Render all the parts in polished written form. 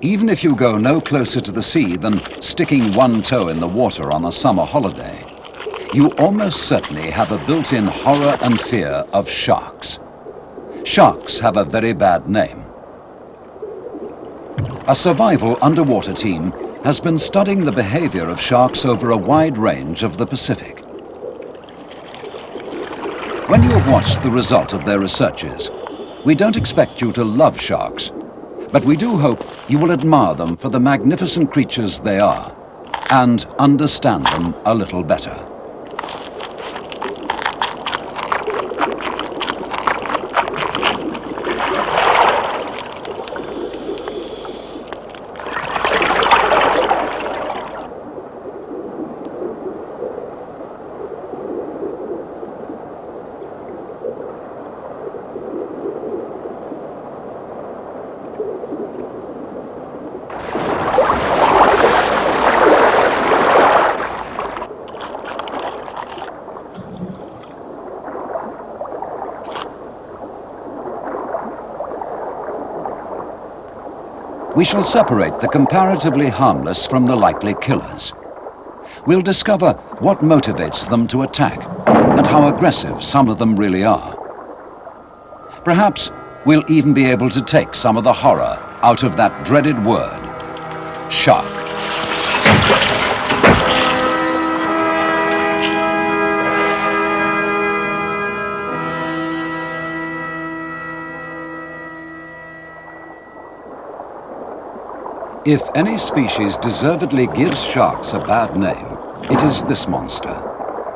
Even if you go no closer to the sea than sticking one toe in the water on a summer holiday, you almost certainly have a built-in horror and fear of sharks. Sharks have a very bad name. A survival underwater team has been studying the behavior of sharks over a wide range of the Pacific. When you have watched the result of their researches, we don't expect you to love sharks, but we do hope you will admire them for the magnificent creatures they are and understand them a little better. We shall separate the comparatively harmless from the likely killers. We'll discover what motivates them to attack and how aggressive some of them really are. Perhaps we'll even be able to take some of the horror out of that dreaded word, shark. If any species deservedly gives sharks a bad name, it is this monster,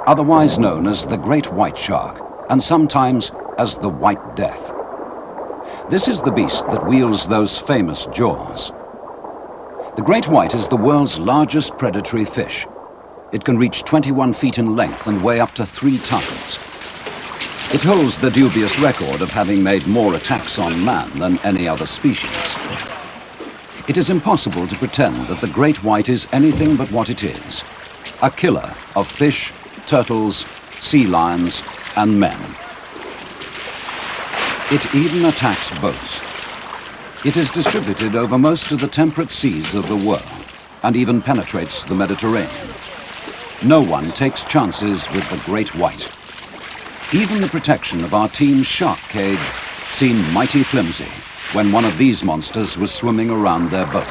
otherwise known as the great white shark, and sometimes as the White Death. This is the beast that wields those famous jaws. The great white is the world's largest predatory fish. It can reach 21 feet in length and weigh up to 3 tons. It holds the dubious record of having made more attacks on man than any other species. It is impossible to pretend that the great white is anything but what it is, a killer of fish, turtles, sea lions, and men. It even attacks boats. It is distributed over most of the temperate seas of the world and even penetrates the Mediterranean. No one takes chances with the great white. Even the protection of our team's shark cage seemed mighty flimsy when one of these monsters was swimming around their boat.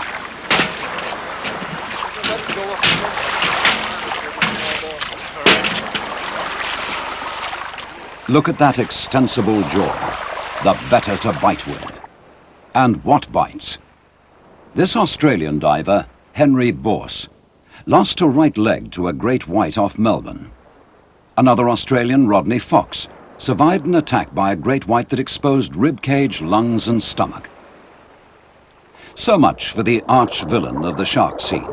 Look at that extensible jaw, the better to bite with. And what bites? This Australian diver, Henry Borse, lost a right leg to a great white off Melbourne. Another Australian, Rodney Fox, survived an attack by a great white that exposed rib cage, lungs and stomach. So much for the arch-villain of the shark scene.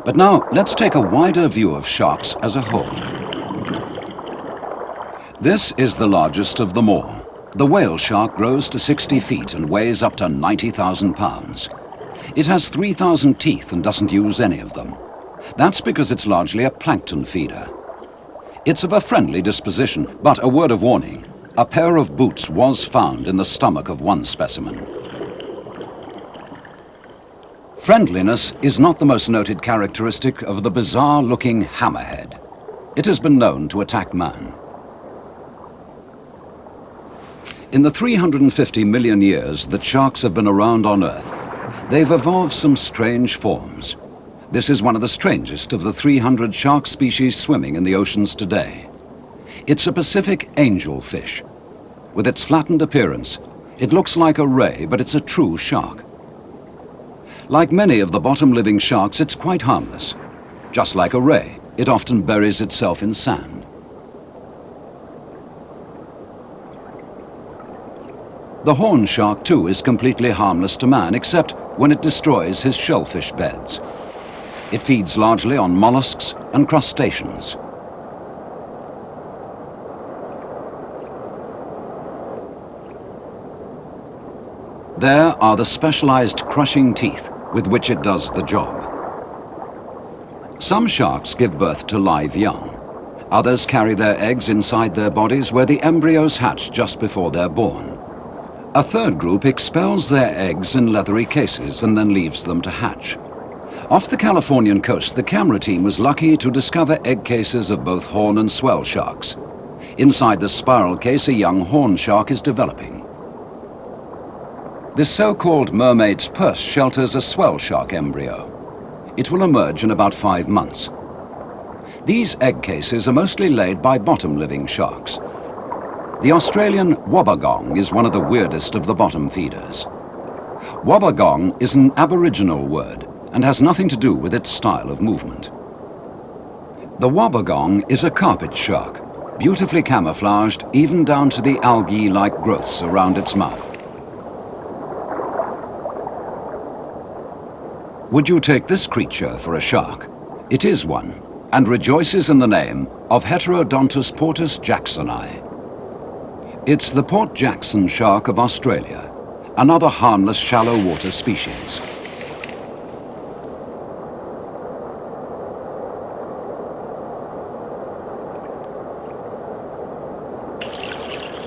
But now let's take a wider view of sharks as a whole. This is the largest of them all. The whale shark grows to 60 feet and weighs up to 90,000 pounds. It has 3,000 teeth and doesn't use any of them. That's because it's largely a plankton feeder. It's of a friendly disposition, but a word of warning, a pair of boots was found in the stomach of one specimen. Friendliness is not the most noted characteristic of the bizarre-looking hammerhead. It has been known to attack man. In the 350 million years that sharks have been around on Earth, they've evolved some strange forms. This is one of the strangest of the 300 shark species swimming in the oceans today. It's a Pacific angelfish. With its flattened appearance, it looks like a ray, but it's a true shark. Like many of the bottom-living sharks, it's quite harmless. Just like a ray, it often buries itself in sand. The horn shark, too, is completely harmless to man, except when it destroys his shellfish beds. It feeds largely on mollusks and crustaceans. There are the specialized crushing teeth with which it does the job. Some sharks give birth to live young. Others carry their eggs inside their bodies where the embryos hatch just before they're born. A third group expels their eggs in leathery cases and then leaves them to hatch. Off the Californian coast, the camera team was lucky to discover egg cases of both horn and swell sharks. Inside the spiral case, a young horn shark is developing. This so-called mermaid's purse shelters a swell shark embryo. It will emerge in about 5 months. These egg cases are mostly laid by bottom-living sharks. The Australian wobbegong is one of the weirdest of the bottom feeders. Wobbegong is an Aboriginal word and has nothing to do with its style of movement. The wobbegong is a carpet shark, beautifully camouflaged even down to the algae-like growths around its mouth. Would you take this creature for a shark? It is one, and rejoices in the name of Heterodontus portus jacksoni. It's the Port Jackson shark of Australia, another harmless shallow water species.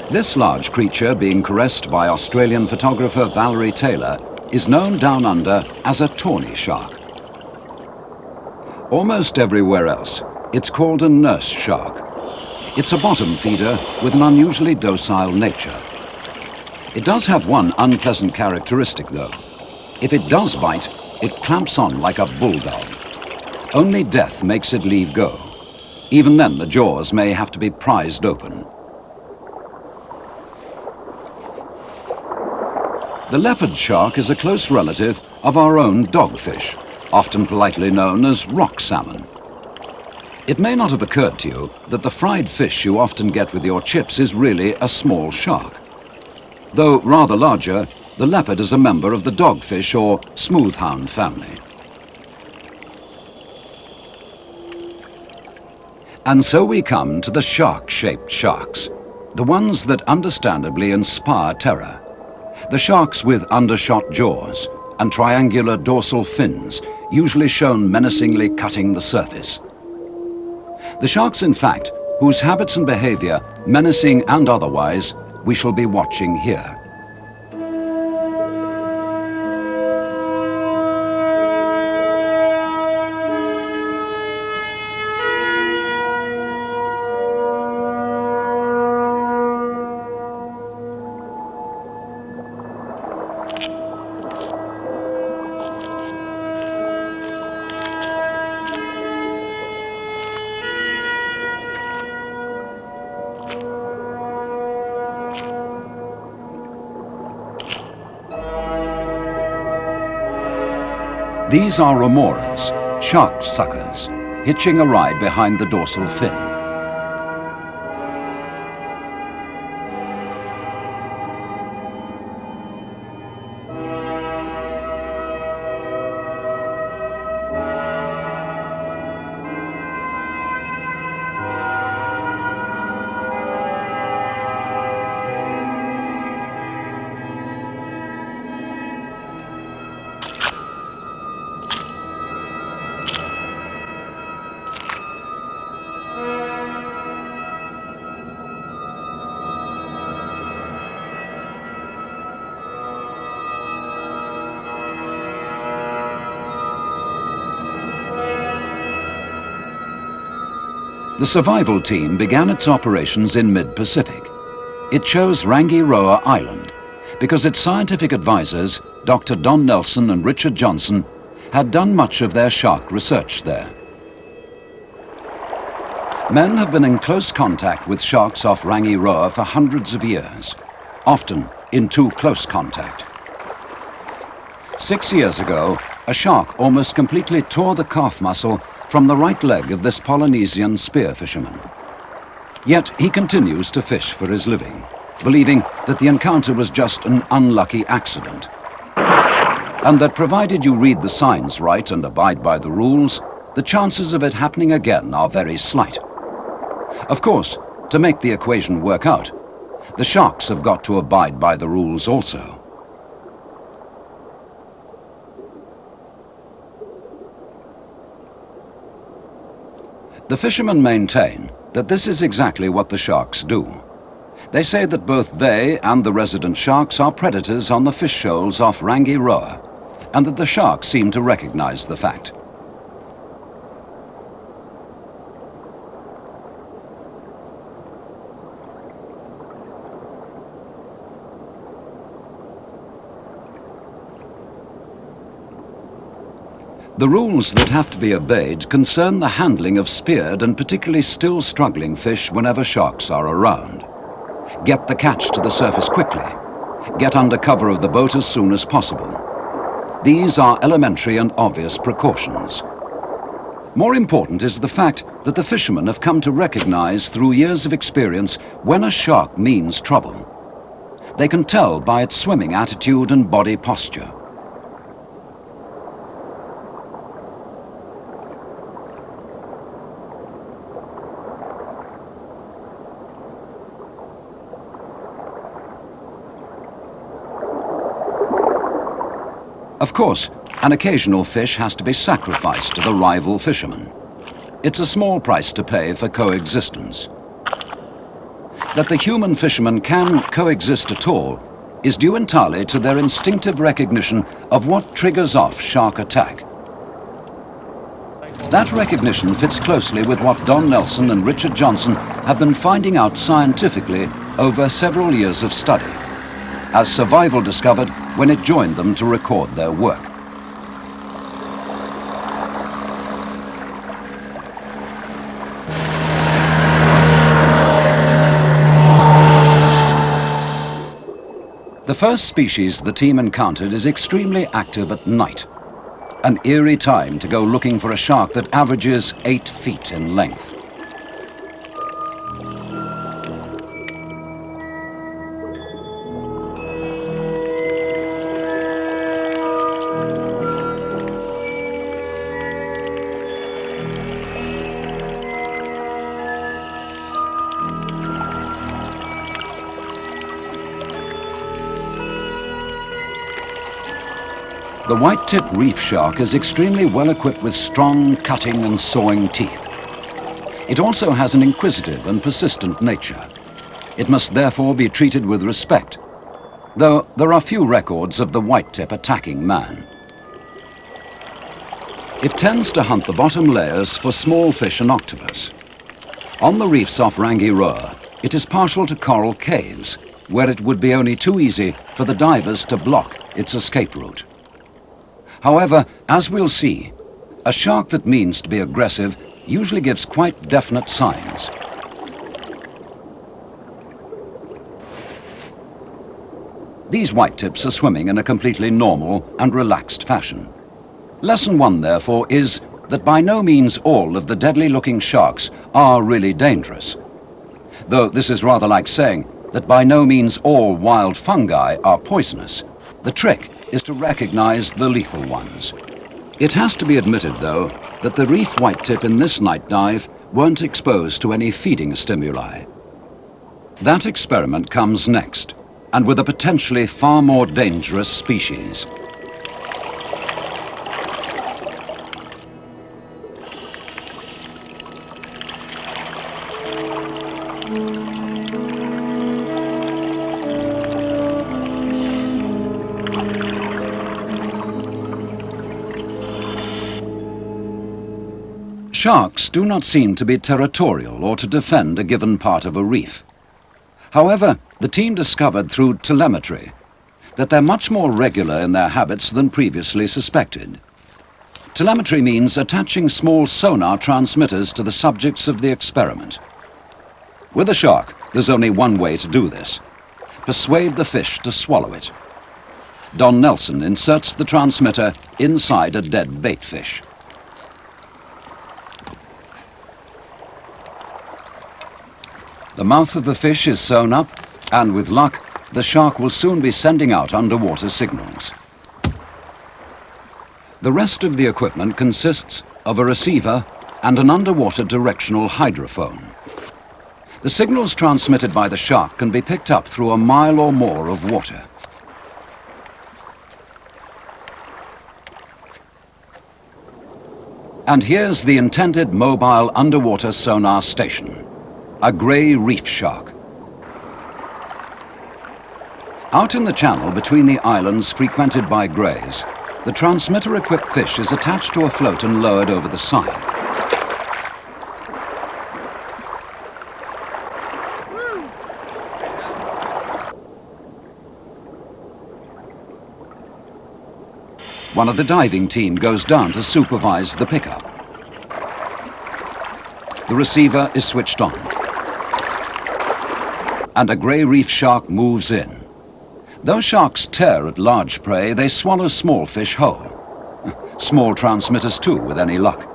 This large creature, being caressed by Australian photographer Valerie Taylor, is known down under as a tawny shark. Almost everywhere else, it's called a nurse shark. It's a bottom feeder with an unusually docile nature. It does have one unpleasant characteristic, though. If it does bite, it clamps on like a bulldog. Only death makes it leave go. Even then, the jaws may have to be prized open. The leopard shark is a close relative of our own dogfish, often politely known as rock salmon. It may not have occurred to you that the fried fish you often get with your chips is really a small shark. Though rather larger, the leopard is a member of the dogfish or smoothhound family. And so we come to the shark-shaped sharks, the ones that understandably inspire terror. The sharks with undershot jaws and triangular dorsal fins, usually shown menacingly cutting the surface. The sharks, in fact, whose habits and behavior, menacing and otherwise, we shall be watching here. These are remoras, shark suckers, hitching a ride behind the dorsal fin. The survival team began its operations in mid-Pacific. It chose Rangiroa Island because its scientific advisors, Dr. Don Nelson and Richard Johnson, had done much of their shark research there. Men have been in close contact with sharks off Rangiroa for hundreds of years, often in too close contact. 6 years ago, a shark almost completely tore the calf muscle from the right leg of this Polynesian spear fisherman. Yet he continues to fish for his living, believing that the encounter was just an unlucky accident, and that provided you read the signs right and abide by the rules, the chances of it happening again are very slight. Of course, to make the equation work out, the sharks have got to abide by the rules also. The fishermen maintain that this is exactly what the sharks do. They say that both they and the resident sharks are predators on the fish shoals off Rangiroa, and that the sharks seem to recognize the fact. The rules that have to be obeyed concern the handling of speared and particularly still struggling fish whenever sharks are around. Get the catch to the surface quickly. Get under cover of the boat as soon as possible. These are elementary and obvious precautions. More important is the fact that the fishermen have come to recognize through years of experience when a shark means trouble. They can tell by its swimming attitude and body posture. Of course, an occasional fish has to be sacrificed to the rival fisherman. It's a small price to pay for coexistence. That the human fishermen can coexist at all is due entirely to their instinctive recognition of what triggers off shark attack. That recognition fits closely with what Don Nelson and Richard Johnson have been finding out scientifically over several years of study, as survival discovered when it joined them to record their work. The first species the team encountered is extremely active at night, an eerie time to go looking for a shark that averages 8 feet in length. The white-tip reef shark is extremely well equipped with strong cutting and sawing teeth. It also has an inquisitive and persistent nature. It must therefore be treated with respect, though there are few records of the white-tip attacking man. It tends to hunt the bottom layers for small fish and octopus. On the reefs off Rangiroa, it is partial to coral caves, where it would be only too easy for the divers to block its escape route. However, as we'll see, a shark that means to be aggressive usually gives quite definite signs. These whitetips are swimming in a completely normal and relaxed fashion. Lesson 1, therefore, is that by no means all of the deadly-looking sharks are really dangerous. Though this is rather like saying that by no means all wild fungi are poisonous. The trick is to recognize the lethal ones. It has to be admitted, though, that the reef whitetip in this night dive weren't exposed to any feeding stimuli. That experiment comes next, and with a potentially far more dangerous species. Sharks do not seem to be territorial or to defend a given part of a reef. However, the team discovered through telemetry that they're much more regular in their habits than previously suspected. Telemetry means attaching small sonar transmitters to the subjects of the experiment. With a shark, there's only one way to do this: persuade the fish to swallow it. Don Nelson inserts the transmitter inside a dead bait fish. The mouth of the fish is sewn up, and with luck, the shark will soon be sending out underwater signals. The rest of the equipment consists of a receiver and an underwater directional hydrophone. The signals transmitted by the shark can be picked up through a mile or more of water. And here's the intended mobile underwater sonar station. A grey reef shark. Out in the channel between the islands frequented by greys, the transmitter-equipped fish is attached to a float and lowered over the side. One of the diving team goes down to supervise the pickup. The receiver is switched on, and a grey reef shark moves in. Though sharks tear at large prey, they swallow small fish whole. Small transmitters too, with any luck.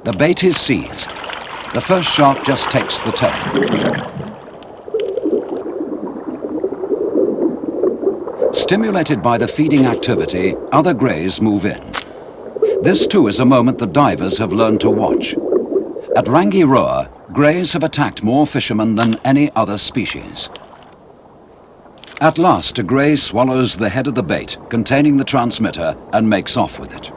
The bait is seized. The first shark just takes the tail. Stimulated by the feeding activity, other greys move in. This too is a moment the divers have learned to watch. At Rangiroa, greys have attacked more fishermen than any other species. At last, a grey swallows the head of the bait containing the transmitter and makes off with it.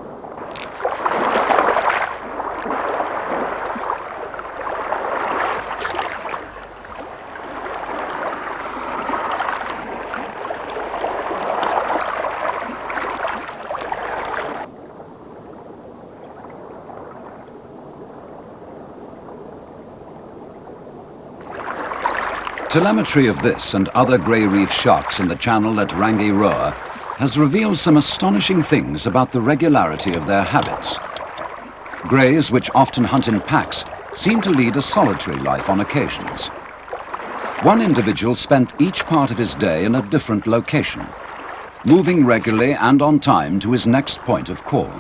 Telemetry of this and other grey reef sharks in the channel at Rangiroa has revealed some astonishing things about the regularity of their habits. Greys, which often hunt in packs, seem to lead a solitary life on occasions. One individual spent each part of his day in a different location, moving regularly and on time to his next point of call.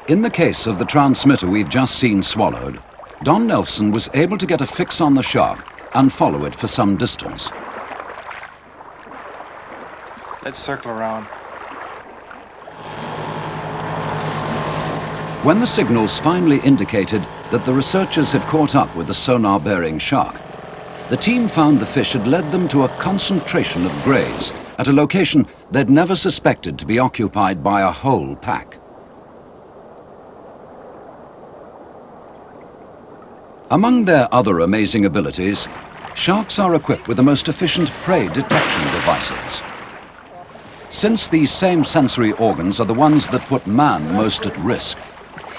In the case of the transmitter we've just seen swallowed, Don Nelson was able to get a fix on the shark and follow it for some distance. Let's circle around. When the signals finally indicated that the researchers had caught up with the sonar-bearing shark, the team found the fish had led them to a concentration of greys at a location they'd never suspected to be occupied by a whole pack. Among their other amazing abilities, sharks are equipped with the most efficient prey detection devices. Since these same sensory organs are the ones that put man most at risk,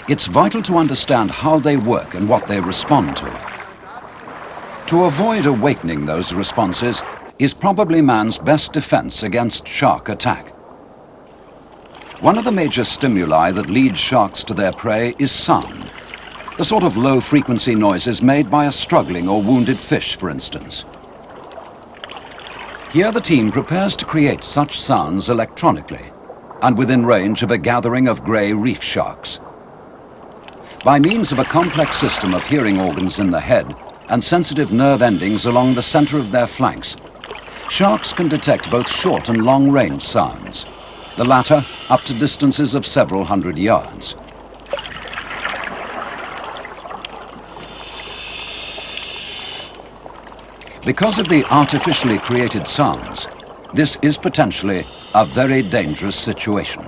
it's vital to understand how they work and what they respond to. To avoid awakening those responses is probably man's best defense against shark attack. One of the major stimuli that leads sharks to their prey is sound. The sort of low-frequency noises made by a struggling or wounded fish, for instance. Here the team prepares to create such sounds electronically and within range of a gathering of grey reef sharks. By means of a complex system of hearing organs in the head and sensitive nerve endings along the center of their flanks, sharks can detect both short and long-range sounds, the latter up to distances of several hundred yards. Because of the artificially created sounds, this is potentially a very dangerous situation.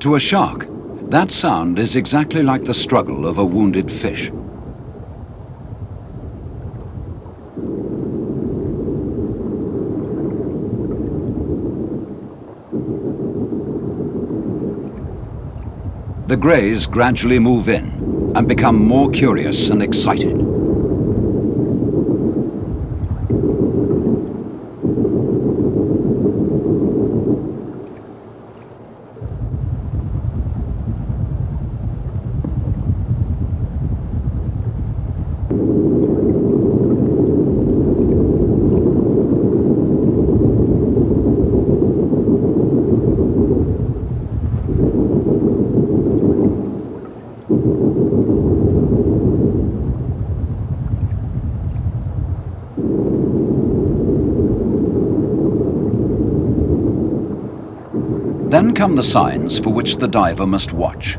To a shark, that sound is exactly like the struggle of a wounded fish. The greys gradually move in and become more curious and excited. Then come the signs for which the diver must watch.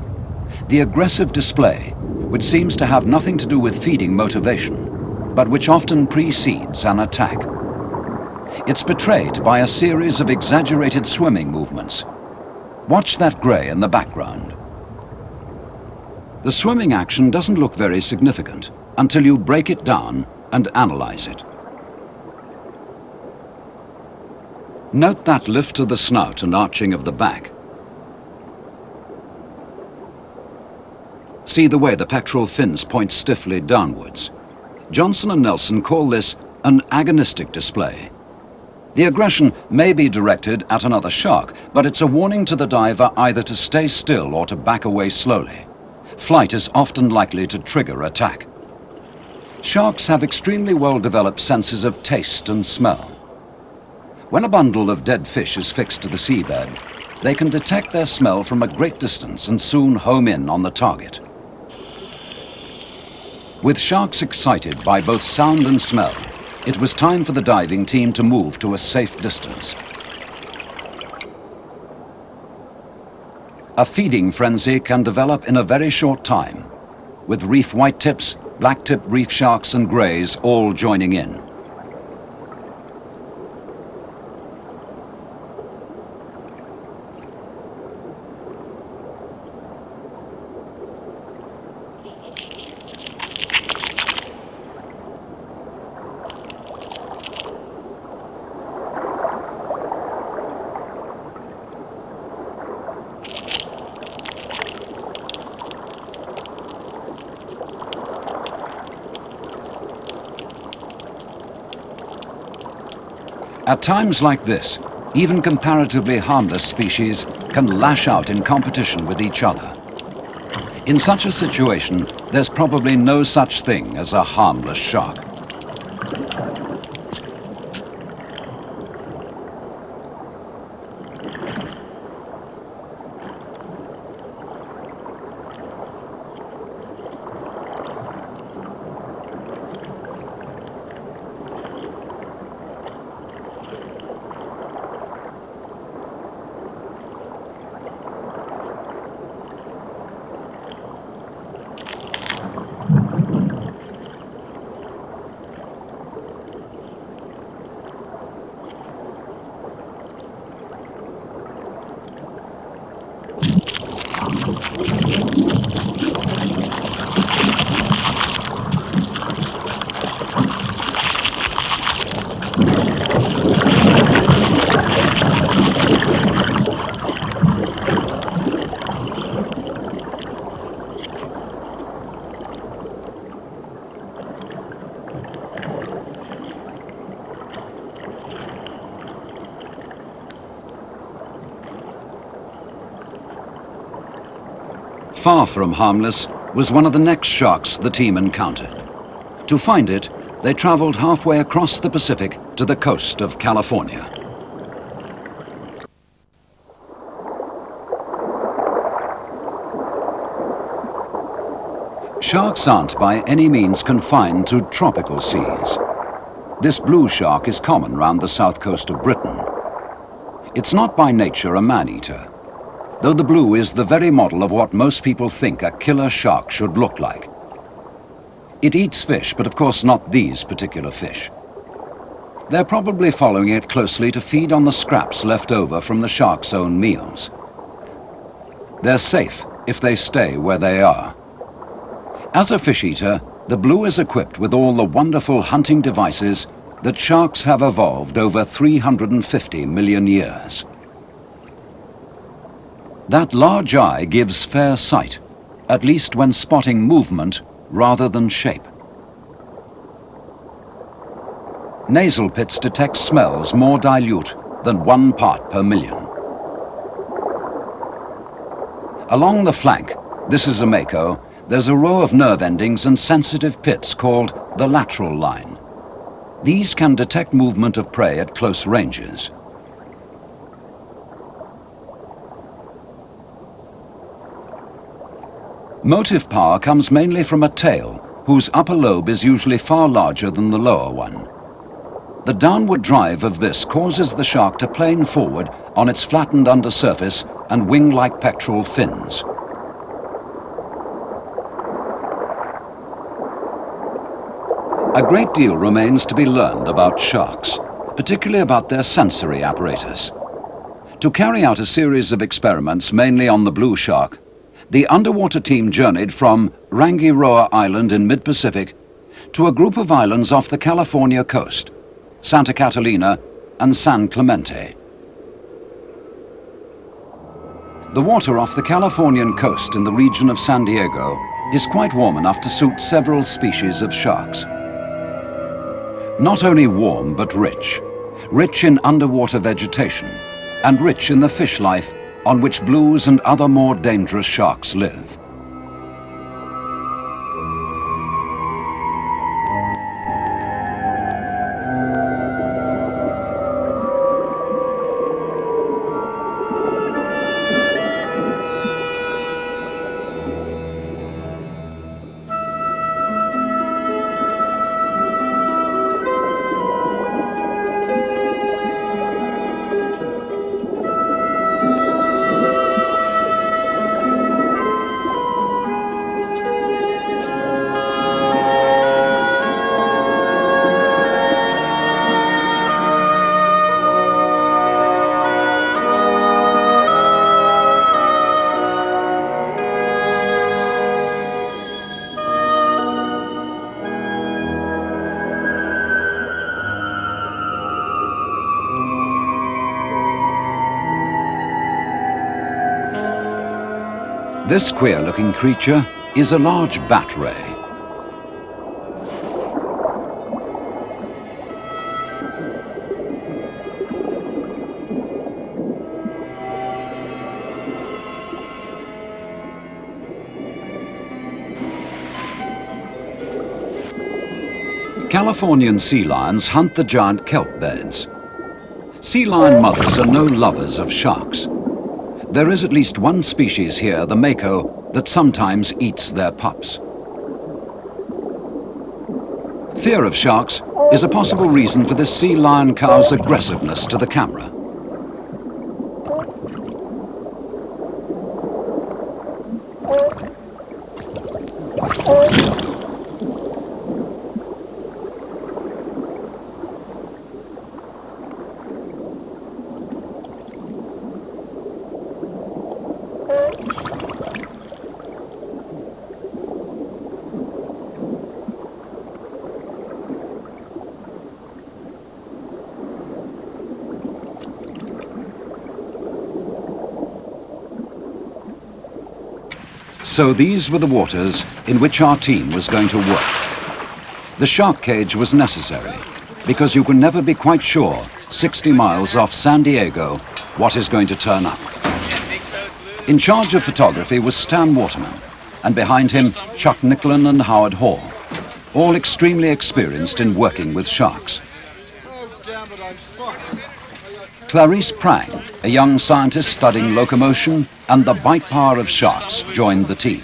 The aggressive display, which seems to have nothing to do with feeding motivation, but which often precedes an attack. It's betrayed by a series of exaggerated swimming movements. Watch that grey in the background. The swimming action doesn't look very significant until you break it down and analyze it. Note that lift of the snout and arching of the back. See the way the pectoral fins point stiffly downwards. Johnson and Nelson call this an agonistic display. The aggression may be directed at another shark, but it's a warning to the diver either to stay still or to back away slowly. Flight is often likely to trigger attack. Sharks have extremely well-developed senses of taste and smell. When a bundle of dead fish is fixed to the seabed, they can detect their smell from a great distance and soon home in on the target. With sharks excited by both sound and smell, it was time for the diving team to move to a safe distance. A feeding frenzy can develop in a very short time, with reef whitetips, blacktip reef sharks and greys all joining in. At times like this, even comparatively harmless species can lash out in competition with each other. In such a situation, there's probably no such thing as a harmless shark. Far from harmless was one of the next sharks the team encountered. To find it, they traveled halfway across the Pacific to the coast of California. Sharks aren't by any means confined to tropical seas. This blue shark is common round the south coast of Britain. It's not by nature a man-eater, though the blue is the very model of what most people think a killer shark should look like. It eats fish, but of course not these particular fish. They're probably following it closely to feed on the scraps left over from the shark's own meals. They're safe if they stay where they are. As a fish eater, the blue is equipped with all the wonderful hunting devices that sharks have evolved over 350 million years. That large eye gives fair sight, at least when spotting movement rather than shape. Nasal pits detect smells more dilute than 1 part per million. Along the flank, this is a mako, there's a row of nerve endings and sensitive pits called the lateral line. These can detect movement of prey at close ranges. Motive power comes mainly from a tail, whose upper lobe is usually far larger than the lower one. The downward drive of this causes the shark to plane forward on its flattened undersurface and wing-like pectoral fins. A great deal remains to be learned about sharks, particularly about their sensory apparatus. To carry out a series of experiments mainly on the blue shark, the underwater team journeyed from Rangiroa Island in mid-Pacific to a group of islands off the California coast, Santa Catalina and San Clemente. The water off the Californian coast in the region of San Diego is quite warm enough to suit several species of sharks. Not only warm, but rich. Rich in underwater vegetation, and rich in the fish life on which blues and other more dangerous sharks live. This queer-looking creature is a large bat ray. Californian sea lions hunt the giant kelp beds. Sea lion mothers are no lovers of sharks. There is at least one species here, the mako, that sometimes eats their pups. Fear of sharks is a possible reason for this sea lion cow's aggressiveness to the camera. So these were the waters in which our team was going to work. The shark cage was necessary because you can never be quite sure, 60 miles off San Diego, what is going to turn up. In charge of photography was Stan Waterman, and behind him Chuck Nicklin and Howard Hall, all extremely experienced in working with sharks. Clarice Prang, a young scientist studying locomotion and the bite power of sharks, joined the team.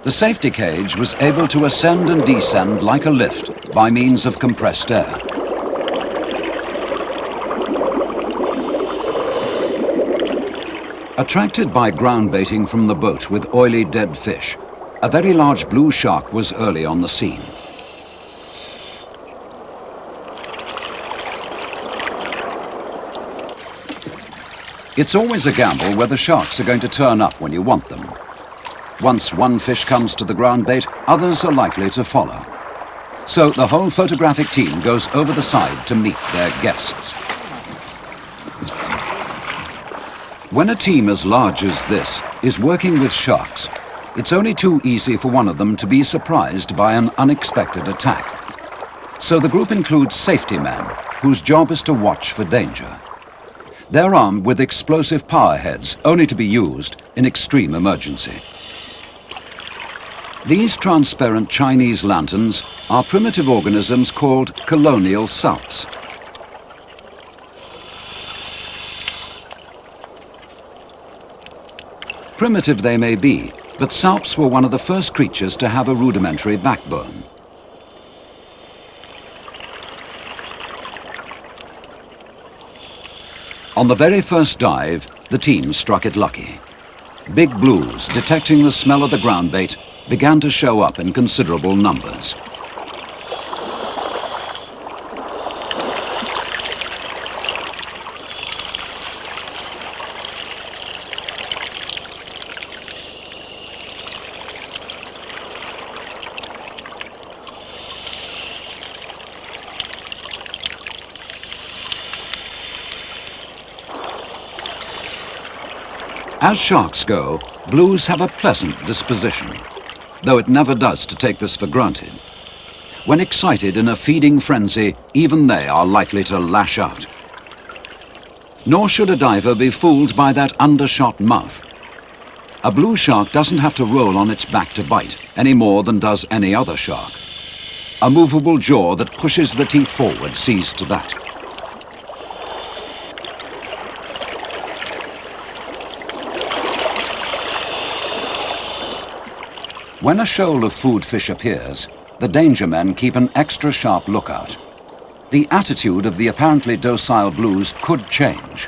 The safety cage was able to ascend and descend like a lift by means of compressed air. Attracted by ground baiting from the boat with oily dead fish, a very large blue shark was early on the scene. It's always a gamble whether sharks are going to turn up when you want them. Once one fish comes to the ground bait, others are likely to follow. So the whole photographic team goes over the side to meet their guests. When a team as large as this is working with sharks, it's only too easy for one of them to be surprised by an unexpected attack. So the group includes safety men, whose job is to watch for danger. They're armed with explosive power heads, only to be used in extreme emergency. These transparent Chinese lanterns are primitive organisms called colonial salps. Primitive they may be, but salps were one of the first creatures to have a rudimentary backbone. On the very first dive, the team struck it lucky. Big blues, detecting the smell of the ground bait, began to show up in considerable numbers. As sharks go, blues have a pleasant disposition, though it never does to take this for granted. When excited in a feeding frenzy, even they are likely to lash out. Nor should a diver be fooled by that undershot mouth. A blue shark doesn't have to roll on its back to bite, any more than does any other shark. A movable jaw that pushes the teeth forward sees to that. When a shoal of food fish appears, the danger men keep an extra sharp lookout. The attitude of the apparently docile blues could change.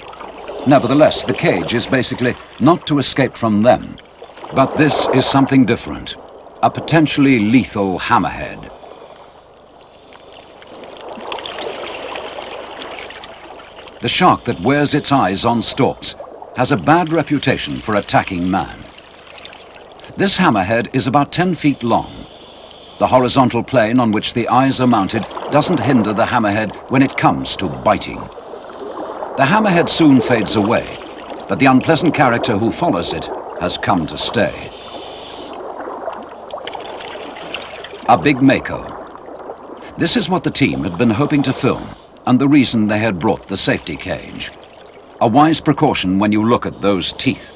Nevertheless, the cage is basically not to escape from them. But this is something different, a potentially lethal hammerhead. The shark that wears its eyes on stalks has a bad reputation for attacking man. This hammerhead is about 10 feet long. The horizontal plane on which the eyes are mounted doesn't hinder the hammerhead when it comes to biting. The hammerhead soon fades away, but the unpleasant character who follows it has come to stay. A big mako. This is what the team had been hoping to film, and the reason they had brought the safety cage. A wise precaution when you look at those teeth.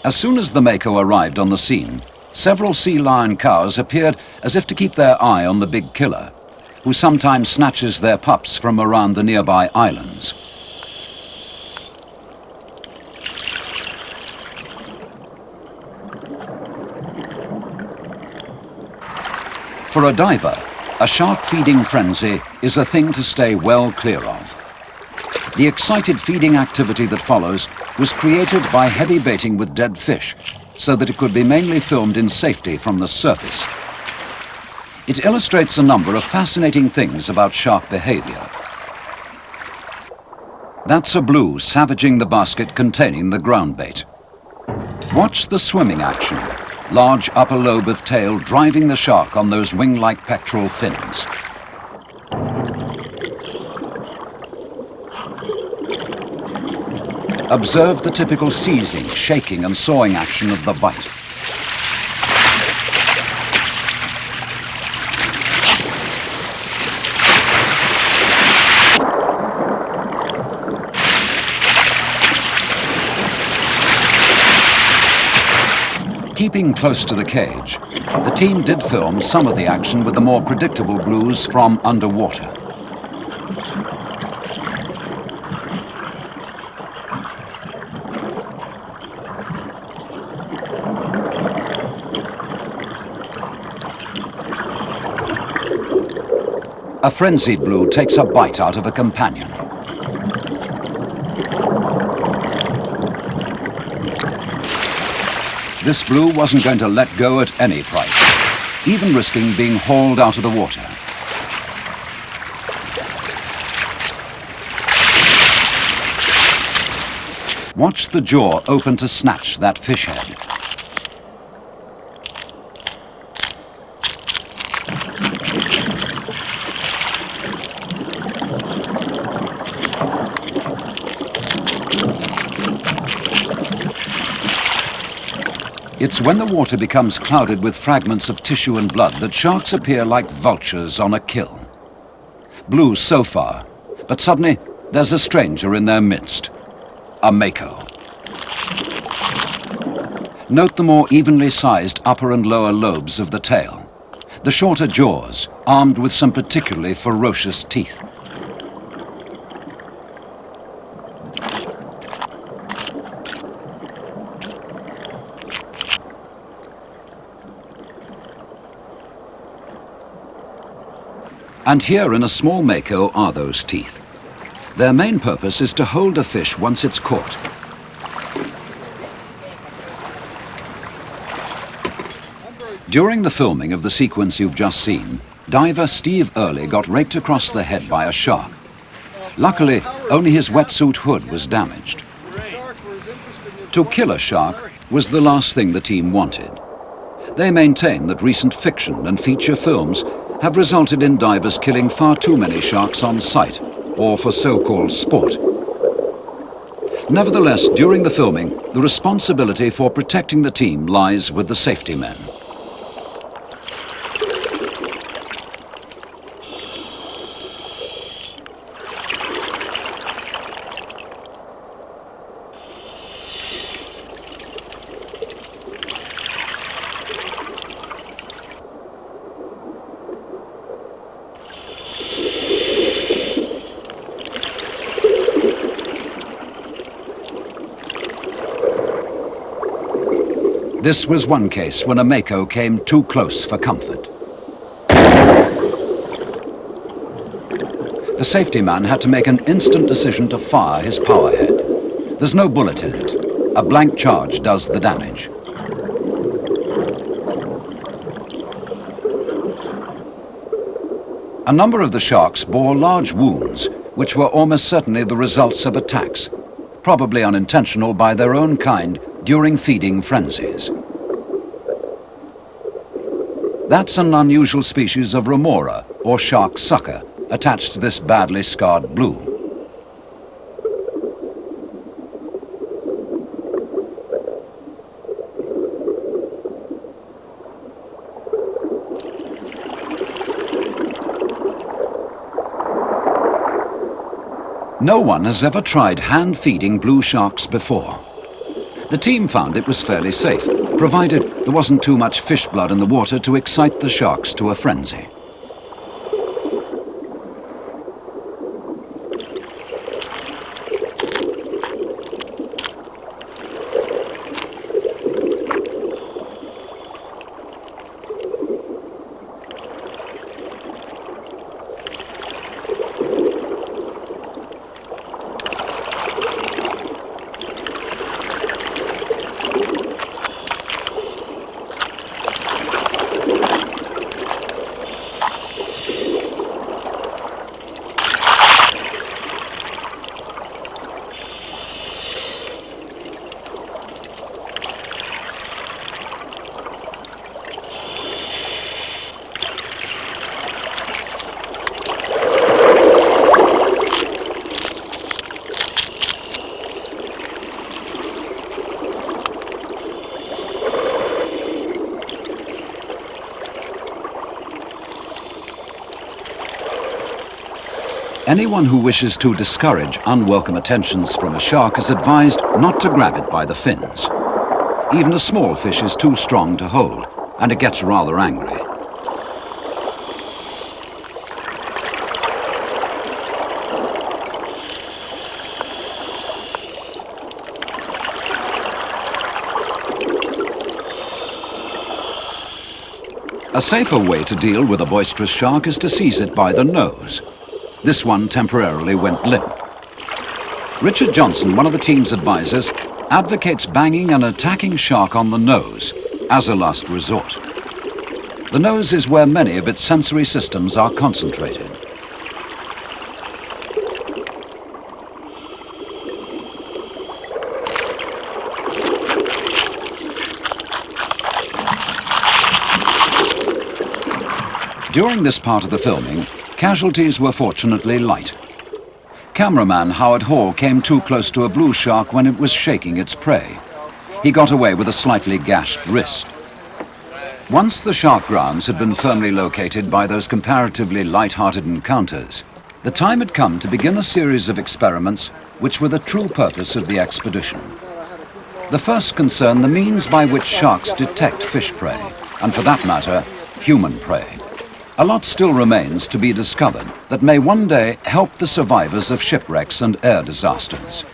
As soon as the mako arrived on the scene, several sea lion cows appeared as if to keep their eye on the big killer, who sometimes snatches their pups from around the nearby islands. For a diver, a shark feeding frenzy is a thing to stay well clear of. The excited feeding activity that follows was created by heavy baiting with dead fish, so that it could be mainly filmed in safety from the surface. It illustrates a number of fascinating things about shark behavior. That's a blue savaging the basket containing the ground bait. Watch the swimming action, large upper lobe of tail driving the shark on those wing-like pectoral fins. Observe the typical seizing, shaking and sawing action of the bite. Keeping close to the cage, the team did film some of the action with the more predictable blues from underwater. A frenzied blue takes a bite out of a companion. This blue wasn't going to let go at any price, even risking being hauled out of the water. Watch the jaw open to snatch that fish head. It's when the water becomes clouded with fragments of tissue and blood that sharks appear like vultures on a kill. Blue so far, but suddenly there's a stranger in their midst. A mako. Note the more evenly sized upper and lower lobes of the tail. The shorter jaws, armed with some particularly ferocious teeth. And here in a small mako are those teeth. Their main purpose is to hold a fish once it's caught. During the filming of the sequence you've just seen, diver Steve Early got raked across the head by a shark. Luckily, only his wetsuit hood was damaged. To kill a shark was the last thing the team wanted. They maintain that recent fiction and feature films have resulted in divers killing far too many sharks on sight, or for so-called sport. Nevertheless, during the filming, the responsibility for protecting the team lies with the safety men. This was one case when a mako came too close for comfort. The safety man had to make an instant decision to fire his power head. There's no bullet in it. A blank charge does the damage. A number of the sharks bore large wounds, which were almost certainly the results of attacks, probably unintentional by their own kind during feeding frenzies. That's an unusual species of remora, or shark sucker, attached to this badly scarred blue. No one has ever tried hand-feeding blue sharks before. The team found it was fairly safe, provided there wasn't too much fish blood in the water to excite the sharks to a frenzy. Anyone who wishes to discourage unwelcome attentions from a shark is advised not to grab it by the fins. Even a small fish is too strong to hold, and it gets rather angry. A safer way to deal with a boisterous shark is to seize it by the nose. This one temporarily went limp. Richard Johnson, one of the team's advisors, advocates banging an attacking shark on the nose as a last resort. The nose is where many of its sensory systems are concentrated. During this part of the filming, casualties were fortunately light. Cameraman Howard Hall came too close to a blue shark when it was shaking its prey. He got away with a slightly gashed wrist. Once the shark grounds had been firmly located by those comparatively light-hearted encounters, the time had come to begin a series of experiments which were the true purpose of the expedition. The first concerned the means by which sharks detect fish prey, and for that matter, human prey. A lot still remains to be discovered that may one day help the survivors of shipwrecks and air disasters.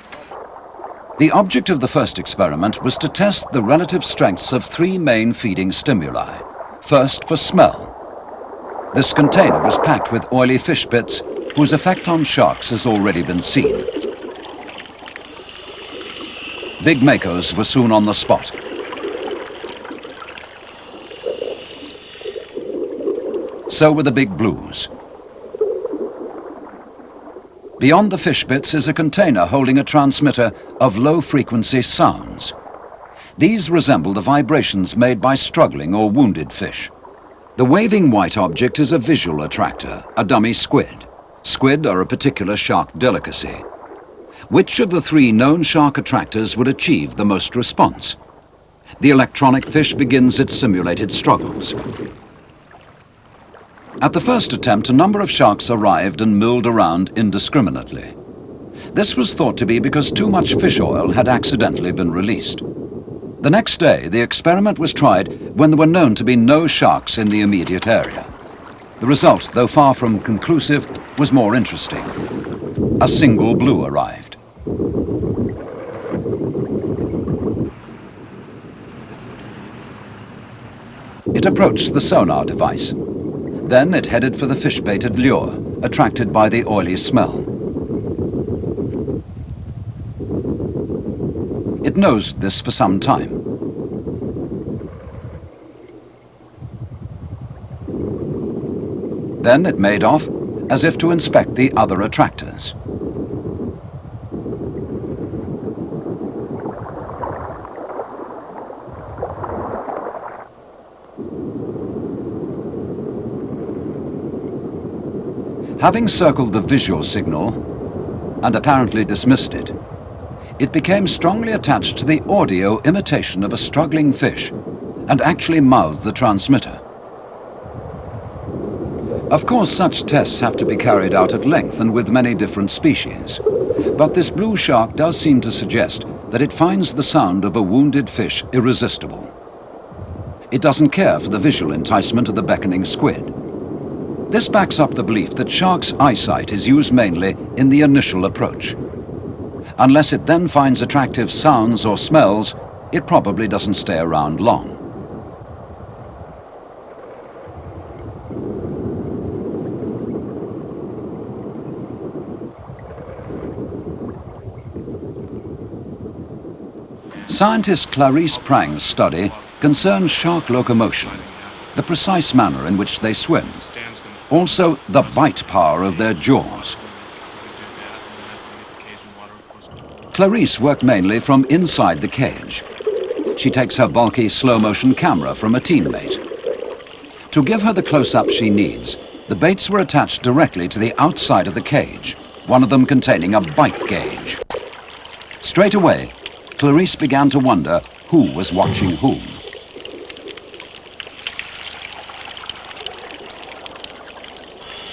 The object of the first experiment was to test the relative strengths of three main feeding stimuli. First, for smell. This container was packed with oily fish bits whose effect on sharks has already been seen. Big makos were soon on the spot. So were the big blues. Beyond the fish bits is a container holding a transmitter of low-frequency sounds. These resemble the vibrations made by struggling or wounded fish. The waving white object is a visual attractor, a dummy squid. Squid are a particular shark delicacy. Which of the three known shark attractors would achieve the most response? The electronic fish begins its simulated struggles. At the first attempt, a number of sharks arrived and milled around indiscriminately. This was thought to be because too much fish oil had accidentally been released. The next day, the experiment was tried when there were known to be no sharks in the immediate area. The result, though far from conclusive, was more interesting. A single blue arrived. It approached the sonar device. Then it headed for the fish-baited lure, attracted by the oily smell. It nosed this for some time. Then it made off, as if to inspect the other attractors. Having circled the visual signal, and apparently dismissed it, it became strongly attached to the audio imitation of a struggling fish, and actually mouthed the transmitter. Of course, such tests have to be carried out at length and with many different species, but this blue shark does seem to suggest that it finds the sound of a wounded fish irresistible. It doesn't care for the visual enticement of the beckoning squid. This backs up the belief that sharks' eyesight is used mainly in the initial approach. Unless it then finds attractive sounds or smells, it probably doesn't stay around long. Scientist Clarice Prang's study concerns shark locomotion, the precise manner in which they swim, also the bite power of their jaws. Clarice worked mainly from inside the cage. She takes her bulky slow-motion camera from a teammate. To give her the close-up she needs, the baits were attached directly to the outside of the cage, one of them containing a bite gauge. Straight away, Clarice began to wonder who was watching whom.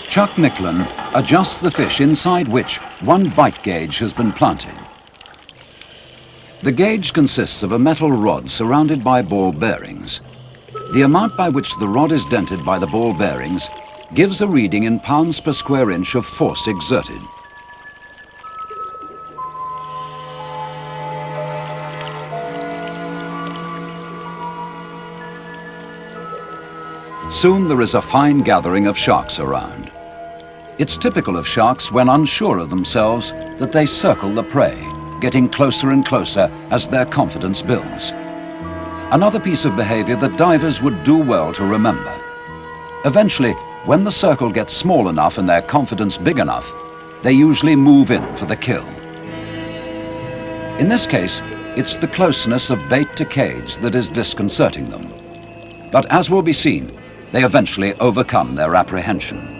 Chuck Nicklin adjusts the fish inside which one bite gauge has been planted. The gauge consists of a metal rod surrounded by ball bearings. The amount by which the rod is dented by the ball bearings gives a reading in pounds per square inch of force exerted. Soon there is a fine gathering of sharks around. It's typical of sharks when unsure of themselves that they circle the prey, getting closer and closer as their confidence builds. Another piece of behavior that divers would do well to remember. Eventually, when the circle gets small enough and their confidence big enough, they usually move in for the kill. In this case, it's the closeness of bait to cage that is disconcerting them. But as will be seen, they eventually overcome their apprehension.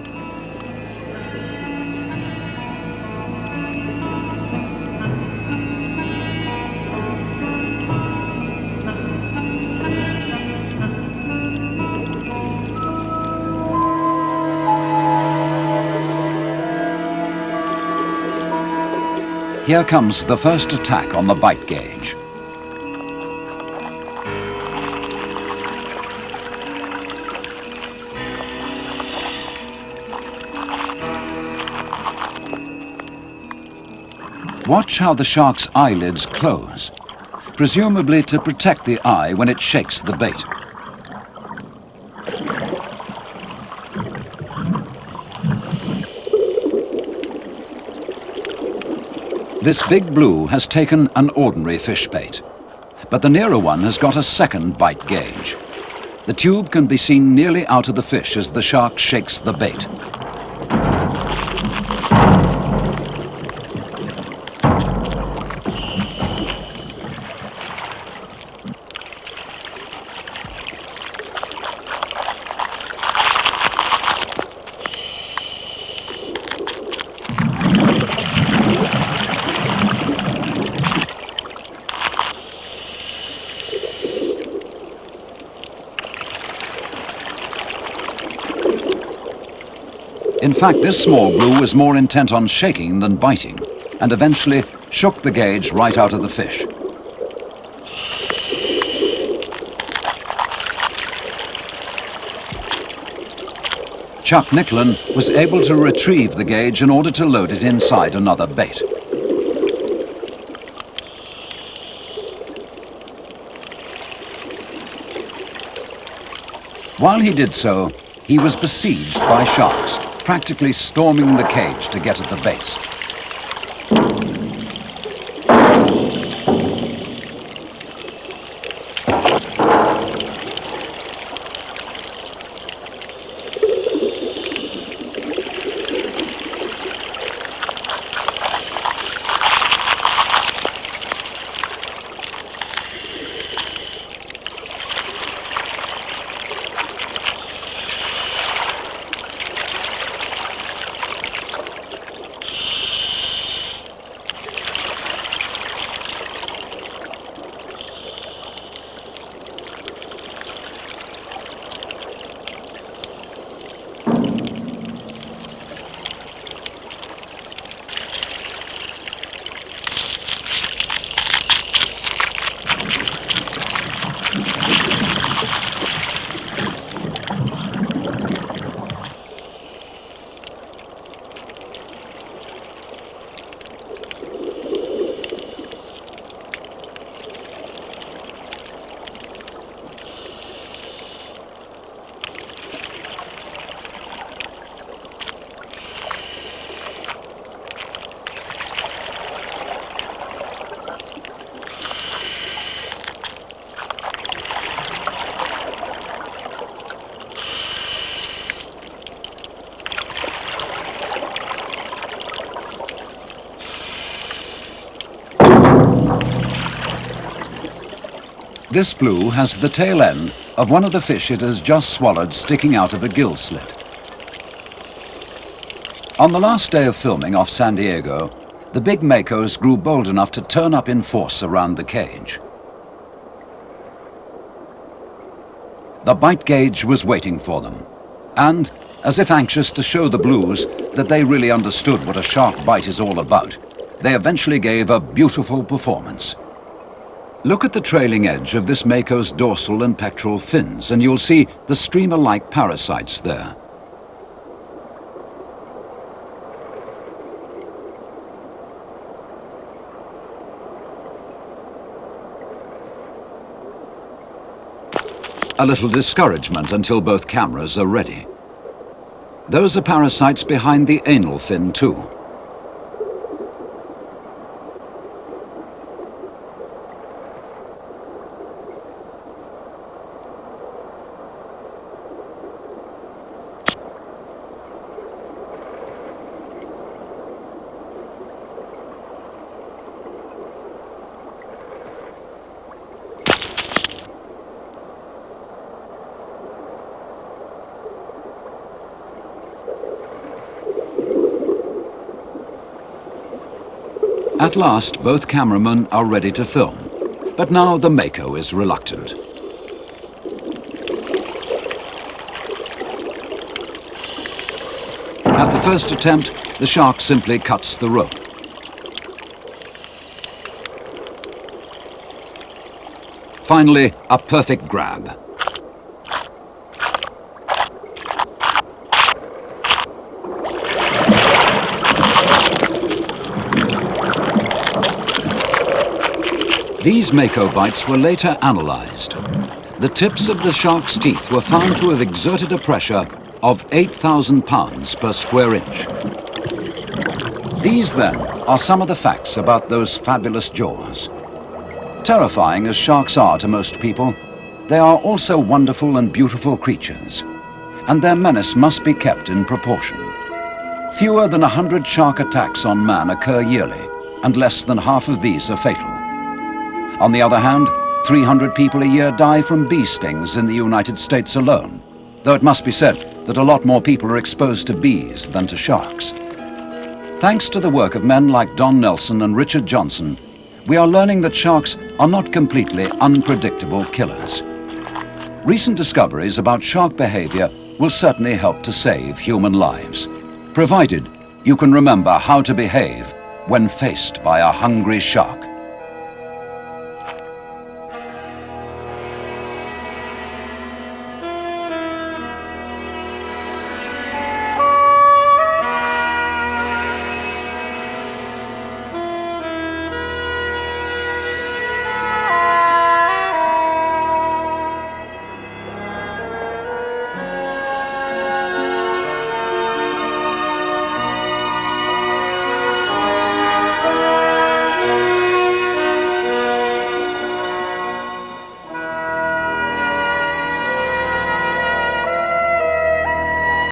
Here comes the first attack on the bite gauge. Watch how the shark's eyelids close, presumably to protect the eye when it shakes the bait. This big blue has taken an ordinary fish bait, but the nearer one has got a second bite gauge. The tube can be seen nearly out of the fish as the shark shakes the bait. In fact, this small blue was more intent on shaking than biting, and eventually shook the gauge right out of the fish. Chuck Nicklin was able to retrieve the gauge in order to load it inside another bait. While he did so, he was besieged by sharks, practically storming the cage to get at the bait. This blue has the tail end of one of the fish it has just swallowed sticking out of a gill slit. On the last day of filming off San Diego, the big makos grew bold enough to turn up in force around the cage. The bite gauge was waiting for them, and, as if anxious to show the blues that they really understood what a shark bite is all about, they eventually gave a beautiful performance. Look at the trailing edge of this mako's dorsal and pectoral fins, and you'll see the streamer-like parasites there. A little discouragement until both cameras are ready. Those are parasites behind the anal fin too. At last, both cameramen are ready to film, but now the mako is reluctant. At the first attempt, the shark simply cuts the rope. Finally, a perfect grab. These mako bites were later analyzed. The tips of the shark's teeth were found to have exerted a pressure of 8,000 pounds per square inch. These then are some of the facts about those fabulous jaws. Terrifying as sharks are to most people, they are also wonderful and beautiful creatures, and their menace must be kept in proportion. Fewer than 100 shark attacks on man occur yearly, and less than half of these are fatal. On the other hand, 300 people a year die from bee stings in the United States alone, though it must be said that a lot more people are exposed to bees than to sharks. Thanks to the work of men like Don Nelson and Richard Johnson, we are learning that sharks are not completely unpredictable killers. Recent discoveries about shark behavior will certainly help to save human lives, provided you can remember how to behave when faced by a hungry shark.